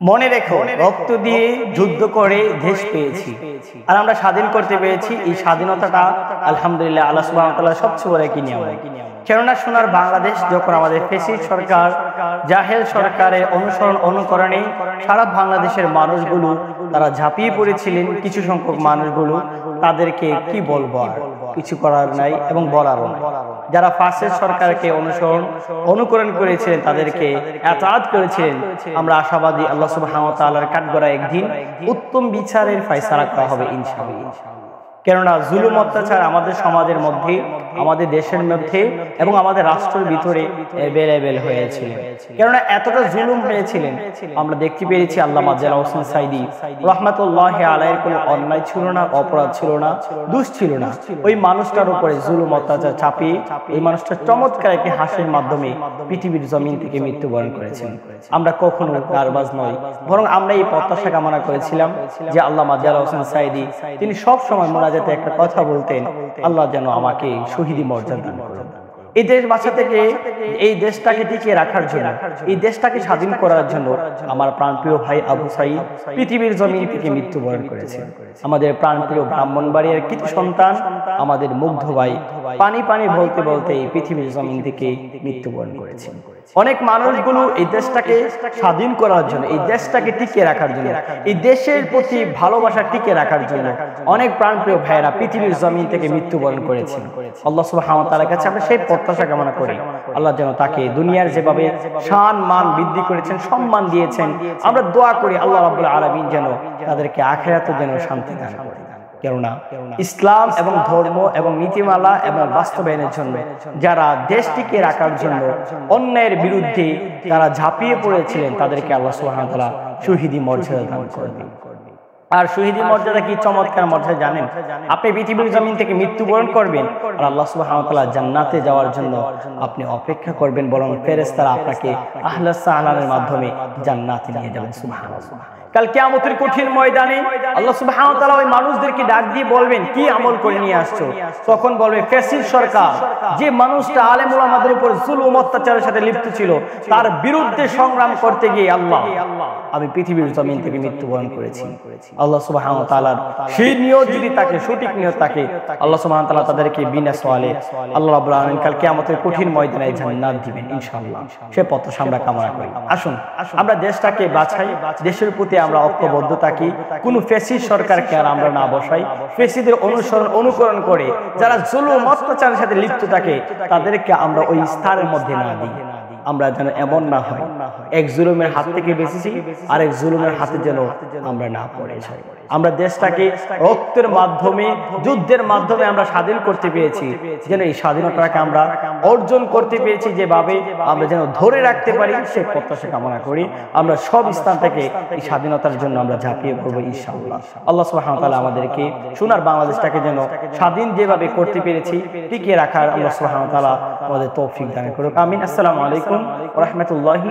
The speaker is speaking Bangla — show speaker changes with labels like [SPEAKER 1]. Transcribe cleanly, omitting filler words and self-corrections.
[SPEAKER 1] মনে রেখো, রক্ত দিয়ে যুদ্ধ করে দেশ পেয়েছি আর আমরা স্বাধীন করতে পেরেছি। এই স্বাধীনতাটা আলহামদুলিল্লাহ আল্লাহ সুবহানাহু ওয়া তাআলার সবচেয়ে বড় একটি নিয়ামত। কেননা সোনার বাংলাদেশ যখন আমাদের ফ্যাসিস্ট সরকার, জাহেল সরকারের অনুকরণে সারা বাংলাদেশের মানুষগুলো তারা ঝাঁপিয়ে পড়েছিলেন, কিছু সংখ্যক মানুষগুলো, তাদেরকে কি বলবো, আর কিছু করার নাই এবং বলারও নাই। যারা ফাসিস্ট সরকারকে অনুকরণ করেছিলেন, তাদেরকে এতাআত করেছিলেন, আমরা আশাবাদী আল্লাহ সুবহানাহু ওয়া তাআলার কাঠগড়ায় একদিন উত্তম বিচারের ফয়সালা করা হবে ইনশাআল্লাহ। কেননা জুলুম অত্যাচার আমাদের সমাজের মধ্যে, আমাদের দেশের মধ্যে এবং আমাদের রাষ্ট্রের ভিতরে অ্যাভেলেবেল হয়েছিল। কেননা এতটা জুলুম হয়েছিলেন, আমরা দেখতে পেরেছি আল্লামা দেলোয়ার হোসেন সাঈদী রাহমাতুল্লাহি আলাইহির কোনো অন্যায় ছিল না, অপরাধ ছিল না, দোষ ছিল না। ওই মানুষটার উপরে জুলুম অত্যাচার চাপিয়ে এই মানুষটা চমৎকার একটি হাসির মাধ্যমে পৃথিবীর জমিন থেকে মৃত্যুবরণ করেছেন। আমরা কখনো দারবাজ নই, বরং আমরা এই প্রত্যাশা কামনা করেছিলাম যে আল্লামা দেলোয়ার হোসেন সাঈদী তিনি সব সময় মোনাজাতে একটা কথা বলতেন, আল্লাহ যেন আমাকে শহীদি মর্যাদা দান করেন। এই দেশ বাঁচা থেকে, এই দেশটাকে টিকিয়ে রাখার জন্য, এই দেশটাকে স্বাধীন করার জন্য আমার প্রাণপ্রিয় ভাই আবু সাঈদ পৃথিবীর জমিন থেকে মৃত্যুবরণ করেছেন। আমাদের প্রাণপ্রিয় ব্রাহ্মণবাড়িয়ার কিছু সন্তান, আমাদের মুগ্ধ ভাই পানি পানি বলতে বলতে এই পৃথিবীর জমিন থেকে মৃত্যুবরণ করেছেন। অনেক মানুষগুলো এই দেশটাকে স্বাধীন করার জন্য, এই দেশটাকে টিকিয়ে রাখার জন্য, এই দেশের প্রতি ভালোবাসা টিকিয়ে রাখার জন্য অনেক প্রাণপ্রিয় ভাইয়েরা পৃথিবীর জমিন থেকে মৃত্যুবরণ করেছেন। আল্লাহ সুবহানাহু ওয়া তাআলার কাছে আমরা সেই প্রত্যাশা কামনা করি, আল্লাহ যেন তাকে দুনিয়ার যেভাবে শান মান বৃদ্ধি করেছেন, সম্মান দিয়েছেন, আমরা দোয়া করি আল্লাহ রাব্বুল আলামিন যেন তাদেরকে আখিরাতে যেন শান্তি দান করেন। কেননা ইসলাম এবং ধর্ম এবং নীতিমালা এবং বাস্তবায়নের জন্য যারা দেশটিকে রাখার জন্য অন্যের বিরুদ্ধে তারা ঝাঁপিয়ে পড়েছিলেন, তাদেরকে আল্লাহ সুবহানাহু ওয়া তাআলা শহীদি মর্যাদা দান করবেন। আর শহীদি মর্যাদা কি চমৎকার মর্যাদা জানেন? আপনি পৃথিবীর জমিন থেকে মৃত্যুবরণ করবেন আর আল্লাহ সুবহানাহু ওয়া তাআলা জান্নাতে যাওয়ার জন্য আপনি অপেক্ষা করবেন, বরং ফেরেশতারা আপনাকে আহলে সালামের মাধ্যমে জান্নাতে নিয়ে যাবেন। সুবহানাল্লাহ। কাল কিয়ামতের কঠিন ময়দানে আল্লাহ সুবহানাহু ওয়া তাআলা ওই মানুষদেরকে ডাক দিয়ে বলবেন, কি আমল করে নিয়ে আসছো? তখন বলবে, ফ্যাসিস্ট সরকার, যে মানুষটা আলেম ওলামাদের উপর জুলুম অত্যাচারের সাথে লিপ্ত ছিল, তার বিরুদ্ধে সংগ্রাম করতে গিয়ে আল্লাহ আমি পৃথিবীর জমিন থেকে মৃত্যুবরণ করেছি। আল্লাহ সুবহানাহু ওয়া তাআলার সেই নিয়ত যদি তাকে, সঠিক নিয়ত থাকে, আল্লাহ সুবহানাহু ওয়া তাআলা তাদেরকে বিনা সওয়ালে আল্লাহ রাব্বুল আলামিন কাল কিয়ামতের কঠিন ময়দানে জান্নাত দিবেন ইনশাআল্লাহ। সে প্রত্যাশা আমরা কামনা করি। আসুন আমরা দেশটাকে বাঁচাই, দেশের প্রতি আমরা ঐক্যবদ্ধ থাকি, কোন ফ্যাসিস্ট সরকারকে আর আমরা না বসাই। ফ্যাসিস্টদের অনুকরণ করে যারা জুলুম অত্যাচারের সাথে লিপ্ত থাকে, তাদেরকে আমরা ওই স্থানের মধ্যে না দিই। আমরা যেন এমন না হয় এক জুলুমের হাত থেকে বেঁচেছি আর এক জুলুমের হাতে যেন আমরা না পড়ে যাই। আমরা দেশটাকে রক্তের মাধ্যমে, যুদ্ধের মাধ্যমে আমরা স্বাধীন করতে পেরেছি, যেন এই স্বাধীনতাকে আমরা অর্জন করতে পেরেছি, যেভাবে আমরা যেন ধরে রাখতে পারি, সে প্রত্যাশা কামনা করি। আমরা সব স্থান থেকে এই স্বাধীনতার জন্য আমরা ঝাঁপিয়ে পড়বো ইনশাআল্লাহ। আল্লাহ সুবহানাহু ওয়া তাআলা আমাদেরকে সোনার বাংলাদেশটাকে যেন স্বাধীন যেভাবে করতে পেরেছি টিকিয়ে রাখার আল্লাহ সুবহানাহু ওয়া তাআলা আমাদের তৌফিক দান করুক। আমিন। আসসালামু আলাইকুম ওয়া রাহমাতুল্লাহি।